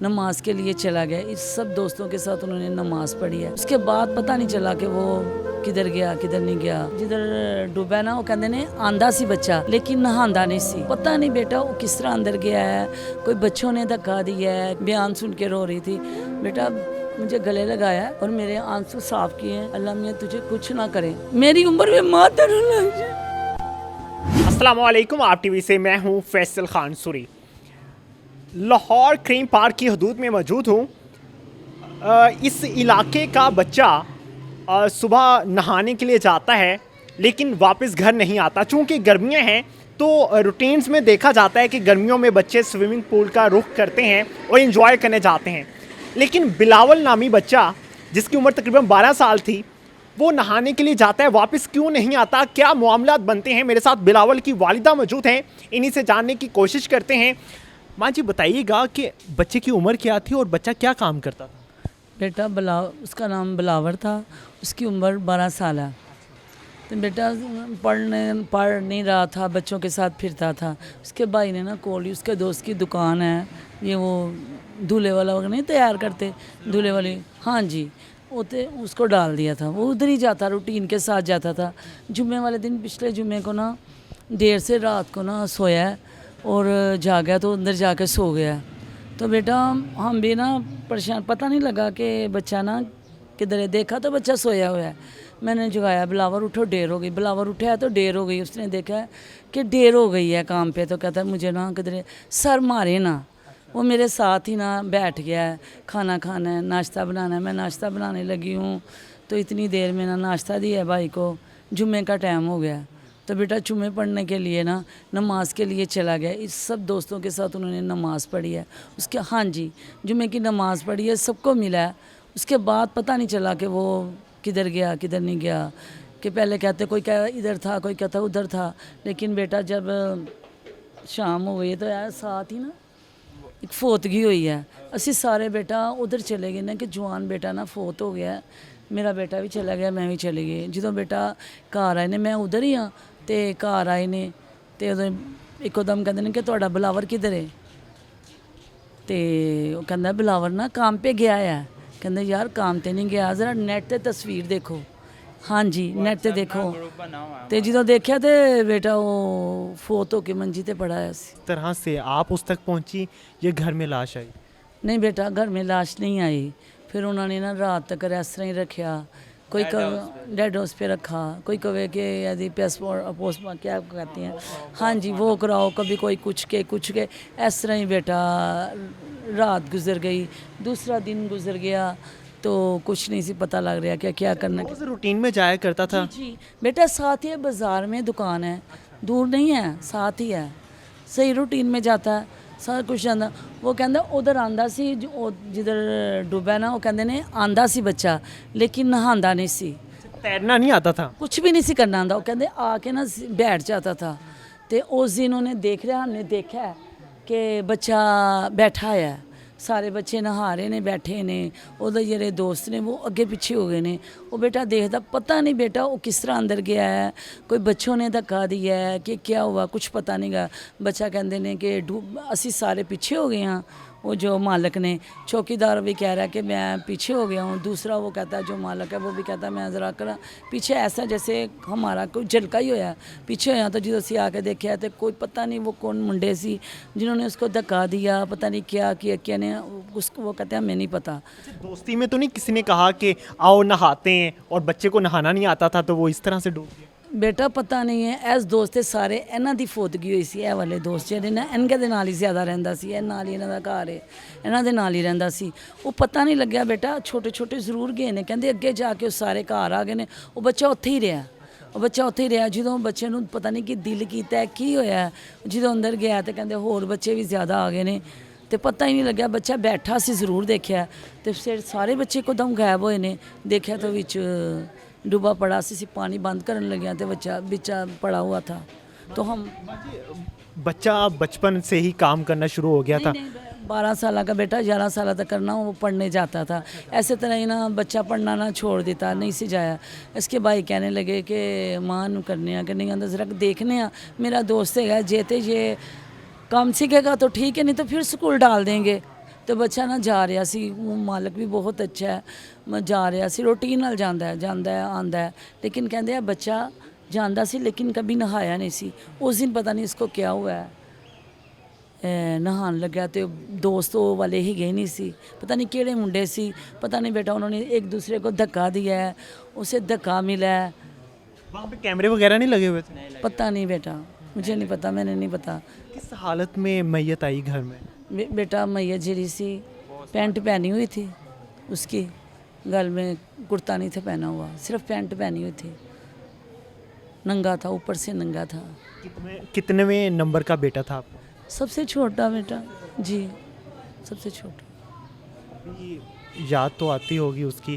नमाज के लिए चला गया। इस सब दोस्तों के साथ उन्होंने नमाज पढ़ी है। उसके बाद पता नहीं चला कि वो किधर गया किधर नहीं गया। जिधर डूबा ना वो कहते ने आंदा सी बच्चा लेकिन नहांदा नहीं सी। पता नहीं बेटा वो किस तरह अंदर गया है, कोई बच्चों ने धक्का दिया है। बयान सुन के रो रही थी। बेटा मुझे गले लगाया और मेरे आंसू साफ किए हैं। अल्लाह मियां तुझे कुछ ना करे, मेरी उम्र में मातम लग जाए। अस्सलाम वालेकुम, आप टीवी से मैं हूं फैसल खान सूरी। लाहौर क्रीम पार्क की हदूद में मौजूद हूं। इस इलाके का बच्चा सुबह नहाने के लिए जाता है लेकिन वापस घर नहीं आता। चूँकि गर्मियां हैं तो रूटीन्स में देखा जाता है कि गर्मियों में बच्चे स्विमिंग पूल का रुख करते हैं और इन्जॉय करने जाते हैं। लेकिन बिलावल नामी बच्चा जिसकी उम्र तकरीबन 12 साल थी, वो नहाने के लिए जाता है, वापस क्यों नहीं आता, क्या मामलात बनते हैं। मेरे साथ बिलावल की वालिदा मौजूद हैं, इन्हीं से जानने की कोशिश करते हैं। माँ जी बताइएगा कि बच्चे की उम्र क्या थी और बच्चा क्या काम करता था। बेटा उसका नाम बिलावर था, उसकी उम्र 12 साल है। तो बेटा पढ़ नहीं रहा था, बच्चों के साथ फिरता था। उसके भाई ने ना खोली, उसके दोस्त की दुकान है, ये वो दूल्हे वाला वगैरह नहीं तैयार करते, दूल्हे वाली, हाँ जी, उते उसको डाल दिया था। वो उधर ही जाता, रूटीन के साथ जाता था। जुम्मे वाले दिन, पिछले जुम्मे को ना देर से रात को ना सोया और जागा तो अंदर जाके सो गया। तो बेटा हम भी ना परेशान, पता नहीं लगा कि बच्चा ना किधर है। देखा तो बच्चा सोया हुआ है। मैंने जगाया, बिलावर उठो, देर हो गई। बिलावर उठा तो देर हो गई। उसने देखा कि देर हो गई है काम पे, तो कहता है मुझे ना किधर सर मारे ना। वो मेरे साथ ही ना बैठ गया है, खाना खाना है, नाश्ता बनाना है। मैं नाश्ता बनाने लगी हूँ तो इतनी देर में ना नाश्ता दिया है भाई को। जुम्मे का टाइम हो गया तो बेटा जुम्मे पढ़ने के लिए ना नमाज के लिए चला गया। इस सब दोस्तों के साथ उन्होंने नमाज पढ़ी है। उसके, हाँ जी, जुम्मे की नमाज पढ़ी है, सबको मिला है। उसके बाद पता नहीं चला कि वो किधर गया किधर नहीं गया। कि पहले कहते कोई कह इधर था, कोई कहता उधर था। लेकिन बेटा जब शाम हो गई तो यार साथ ही ना एक फोतगी हुई है। असी सारे बेटा उधर चले गए ना कि जवान बेटा ना फोत हो गया। मेरा बेटा भी चला गया, मैं भी चली गई। जो बेटा घर आए ने, मैं उधर ही हाँ, तो घर आए ने तो एकदम कहते कि तुहाडा बिलावर किधर है। तो कहता बिलावर ना काम पे गया है। कहते यार काम तो नहीं गया, जरा नेट ते तस्वीर देखो। हाँ जी, नेट ते देखो। तो जो देखा तो बेटा वो फोत होके मंजी ते पड़ा है। इस तरह से आप उस तक पहुंची, ये घर में लाश आई? नहीं बेटा, घर में लाश नहीं आई। फिर उन्होंने ना रात तक इस तरह ही रखा। कोई डेड हाउस पे रखा, कोई कहे कि यदि पोस्ट क्या कहती हैं, हाँ जी, वो कराओ। कभी कोई कुछ के इस तरह ही बेटा रात गुजर गई। दूसरा दिन गुजर गया तो कुछ नहीं सी पता लग रहा क्या करना। रूटीन में जाया करता था? जी बेटा, साथ ही है, बाज़ार में दुकान है, दूर नहीं है, साथ ही है। सही रूटीन में जाता है, सारा कुछ जाता। वो कहता उधर आंदा सी, जिधर डूबा ना, वो कहते ने आंदा सी बच्चा लेकिन नहांदा नहीं सी। तैरना नहीं आता था? कुछ भी नहीं सी करना आंदा। वो कहते आके ना बैठ जाता था। तो उस दिन उन्हें देख लिया, हमने देखा है कि बच्चा बैठा है, सारे बच्चे नहा रहे ने, बैठे ने। उधर जेरे दोस्त ने वो अगे पिछे हो गए ने। वो बेटा देखता, पता नहीं बेटा वो किस तरह अंदर गया है, कोई बच्चों ने धक्का दिया है कि क्या हुआ, कुछ पता नहीं गा। बच्चा कहते हैं कि असी सारे पीछे हो गए हैं। वो जो मालक ने, चौकीदार भी कह रहा है कि मैं पीछे हो गया हूँ। दूसरा वो कहता है, जो मालक है वो भी कहता है मैं ज़रा कर पीछे, ऐसा जैसे हमारा कोई झलका ही होया पीछे होया। तो जो असी आके देखा तो कोई पता नहीं वो कौन मुंडे सी जिन्होंने उसको धक्का दिया, पता नहीं क्या किया क्या ने उसको। वो कहते हैं हमें नहीं पता। दोस्ती में तो नहीं किसी ने कहा कि आओ नहाते हैं, और बच्चे को नहाना नहीं आता था तो वो इस तरह से डूब गया? बेटा पता नहीं है, ऐस दोस्त सारे इन्हों की फोतगी हुई सी। ए वाले दोस्त ਜਿਹੜੇ ਨਾ ਇਨਕੇ ਦੇ ਨਾਲ ਹੀ ਜ਼ਿਆਦਾ ਰਹਿੰਦਾ ਸੀ। ਇਹ ਨਾਲ ਹੀ ਇਹਨਾਂ ਦਾ ਘਰ ਹੈ, ਇਹਨਾਂ ਦੇ ਨਾਲ ਹੀ ਰਹਿੰਦਾ ਸੀ। ਉਹ ਪਤਾ ਨਹੀਂ ਲੱਗਿਆ बेटा, छोटे छोटे ਜ਼ਰੂਰ ਗਏ ਨੇ। ਕਹਿੰਦੇ ਅੱਗੇ ਜਾ ਕੇ ਉਹ ਸਾਰੇ ਘਰ ਆ ਗਏ ਨੇ। ਉਹ ਬੱਚਾ ਉੱਥੇ ਹੀ ਰਿਹਾ, ਉਹ ਬੱਚਾ ਉੱਥੇ ਹੀ ਰਿਹਾ। ਜਦੋਂ ਬੱਚੇ ਨੂੰ ਪਤਾ ਨਹੀਂ ਕਿ ਦਿਲ ਕੀਤਾ ਕੀ ਹੋਇਆ, ਜਦੋਂ ਅੰਦਰ ਗਿਆ ਤੇ ਕਹਿੰਦੇ ਹੋਰ ਬੱਚੇ ਵੀ ਜ਼ਿਆਦਾ ਆ ਗਏ ਨੇ। ਤੇ ਪਤਾ ਹੀ ਨਹੀਂ ਲੱਗਿਆ, ਬੱਚਾ ਬੈਠਾ ਸੀ ਜ਼ਰੂਰ ਦੇਖਿਆ। ਤੇ ਫਿਰ ਸਾਰੇ ਬੱਚੇ ਇੱਕਦਮ ਗਾਇਬ ਹੋਏ ਨੇ। देखा तो ਵਿੱਚ डूबा पड़ा सी, पानी बंद करने लगे तो बच्चा पड़ा हुआ था। तो हम बच्चा बचपन से ही काम करना शुरू हो गया था? 12 साल का बेटा 11 साल तक करना वो पढ़ने जाता था। ऐसे तरह ही ना बच्चा पढ़ना ना छोड़ देता, नहीं से जाया। इसके भाई कहने लगे कि मां नू करने कि नहीं आंदा, जरा देखने मेरा दोस्त है जे तो ये काम सीखेगा तो ठीक है, नहीं तो फिर स्कूल डाल देंगे। ਤੇ ਬੱਚਾ ਨਾ ਜਾ ਰਿਹਾ ਸੀ, ਉਹ ਮਾਲਕ ਵੀ ਬਹੁਤ ਅੱਛਾ ਹੈ, ਮੈਂ ਜਾ ਰਿਹਾ ਸੀ ਰੂਟੀਨ ਨਾਲ ਜਾਂਦਾ ਹੈ ਆਂਦਾ ਹੈ, ਲੇਕਿਨ ਕਹਿੰਦੇ ਆ ਬੱਚਾ ਜਾਂਦਾ ਸੀ ਲੇਕਿਨ ਕभी ਨਹਾਇਆ ਨਹੀਂ ਸੀ। ਉਸ ਦਿਨ ਪਤਾ ਨਹੀਂ ਇਸਕੋ ਕਿਆ हुआ है, ਨਹਾਉਣ ਲੱਗਿਆ ਤੇ ਦੋਸਤ ਉਹ ਵਾਲੇ ਹੀ ਗਏ नहीं सी, पता नहीं ਕਿਹੜੇ ਮੁੰਡੇ ਸੀ, पता नहीं बेटा उन्होंने एक दूसरे को धक्का दिया है, उसे धक्का मिला है। वहाँ पे कैमरे वगैरह नहीं लगे हुए थे? पता नहीं बेटा, मुझे नहीं पता, मैंने नहीं पता। किस हालत में मैयत आई घर में? बेटा मैया जरी सी पैंट पहनी हुई थी, उसकी गल में कुर्ता नहीं था पहना हुआ, सिर्फ पैंट पहनी हुई थी, नंगा था, ऊपर से नंगा था। कितनेवें नंबर का बेटा था आपका? सबसे छोटा बेटा जी, सबसे छोटा। अभी याद तो आती होगी उसकी,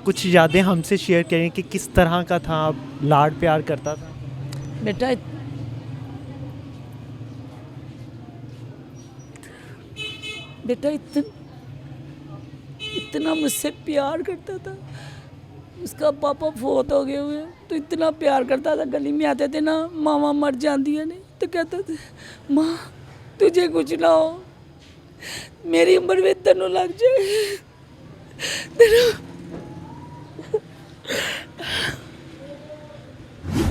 कुछ यादें हमसे शेयर करें कि किस तरह का था, लाड प्यार करता था? बेटा बेटा इतना मुझसे प्यार करता था। उसका पापा फोत हो गए हुए तो इतना प्यार करता था, गली में आते थे ना, मामा मर जाती है नहीं तो कहता था माँ तुझे कुछ ना हो, मेरी उम्र में तेनों लग जाए,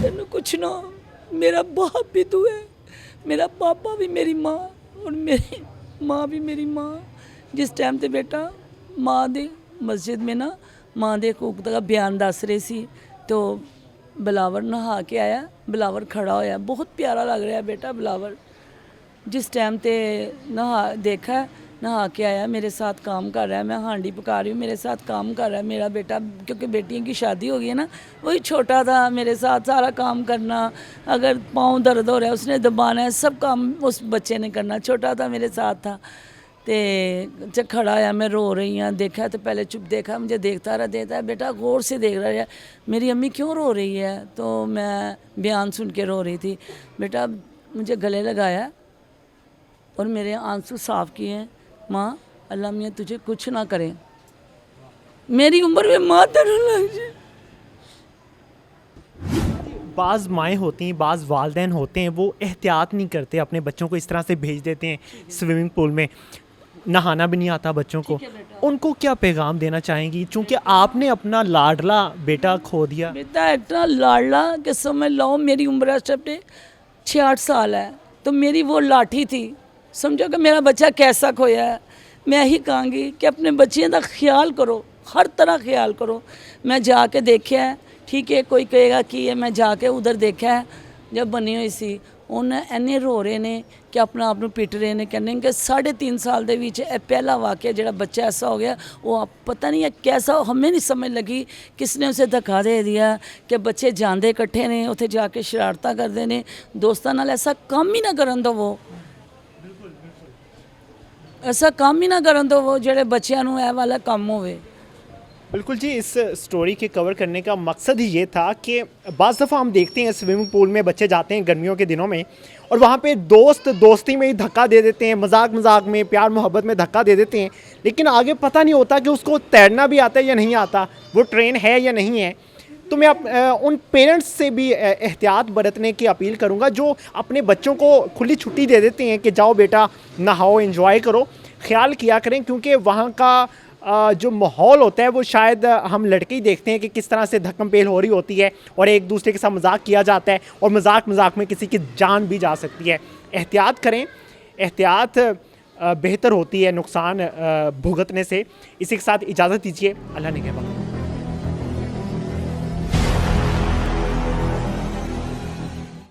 तेनों कुछ ना हो, मेरा बाप भी तू है, मेरा पापा भी मेरी माँ और मेरी माँ भी मेरी माँ। जिस टाइम ते बेटा माँ दे मस्जिद में ना माँ दे हकूक का बयान दस रहे सी तो बिलावर नहा के आया, बिलावर खड़ा होया, बहुत प्यारा लग रहा है बेटा बिलावर। जिस टाइम ते नहा देखा नहा के आया, मेरे साथ काम कर रहा है, मैं हांडी पका रही हूँ, मेरे साथ काम कर रहा है मेरा बेटा, क्योंकि बेटियों की शादी हो गई है ना, वही छोटा था, मेरे साथ सारा काम करना, अगर पाँव दर्द हो रहा है उसने दबाना है, सब काम उस बच्चे ने करना, छोटा था मेरे साथ था। तो जब खड़ा आया मैं रो रही हूँ, देखा तो पहले चुप देखा, मुझे देखता है बेटा गौर से देख रहा है मेरी अम्मी क्यों रो रही है, तो मैं बयान सुन के रो रही थी। बेटा मुझे गले लगाया और मेरे आंसू साफ़ किए, माँ अल्लाह मियाँ तुझे कुछ ना करे, मेरी उम्र में माँ तेरे लग जाए। बाज़ माएँ होती हैं, बाज़ वालदैन होते हैं, वो एहतियात नहीं करते, अपने बच्चों को इस तरह से भेज देते हैं स्विमिंग पूल में, नहाना भी नहीं आता बच्चों को, उनको क्या पैगाम देना चाहेंगी, चूँकि आपने अपना लाडला बेटा खो दिया? बेटा इतना लाडला कि समझ लो मेरी उम्र इस टाइम 66 साल है, तो मेरी वो लाठी थी, समझो कि मेरा बच्चा कैसा खोया है। मैं यही कहूँगी कि अपने बच्चियों का ख्याल करो, हर तरह ख्याल करो। मैं जाके देखा है, ठीक है कोई कहेगा कि है, मैं जाके उधर देखा है जब बनी हुई सी, उन्हें इन्ने रो रहे ने कि अपना आप पिट रहे ने, कहने कि 3.5 साल दे विच पहला वाक़या जो बच्चा ऐसा हो गया, वो आप पता नहीं है कैसा, हमें नहीं समझ लगी किसने उसे धक्का दे दिया कि बच्चे जाते इकट्ठे ने उत्थे जाके शरारतां करते हैं, दोस्तों नाल ऐसा काम ही ना करन दो, वो ऐसा काम ही ना करन दो वो जेड़े बच्चों नूं ए वाला काम होवे। बिल्कुल जी, इस स्टोरी के कवर करने का मकसद ही ये था कि बाज़ दफ़ा हम देखते हैं स्विमिंग पूल में बच्चे जाते हैं गर्मियों के दिनों में और वहाँ पे दोस्त दोस्ती में ही धक्का दे देते हैं, मजाक मजाक में प्यार मोहब्बत में धक्का दे देते हैं, लेकिन आगे पता नहीं होता कि उसको तैरना भी आता है या नहीं आता, वो ट्रेन है या नहीं है। तो मैं उन पेरेंट्स से भी एहतियात बरतने की अपील करूँगा जो अपने बच्चों को खुली छुट्टी दे देते हैं कि जाओ बेटा नहाओ, एंजॉय करो, ख्याल किया करें, क्योंकि वहाँ का जो माहौल होता है वो शायद हम लड़के ही देखते हैं कि किस तरह से धक्कम पेल हो रही होती है और एक दूसरे के साथ मजाक किया जाता है और मजाक मजाक में किसी की जान भी जा सकती है। एहतियात करें, एहतियात बेहतर होती है नुकसान भुगतने से। इसी के साथ इजाज़त दीजिए, अल्लाह ने कहा।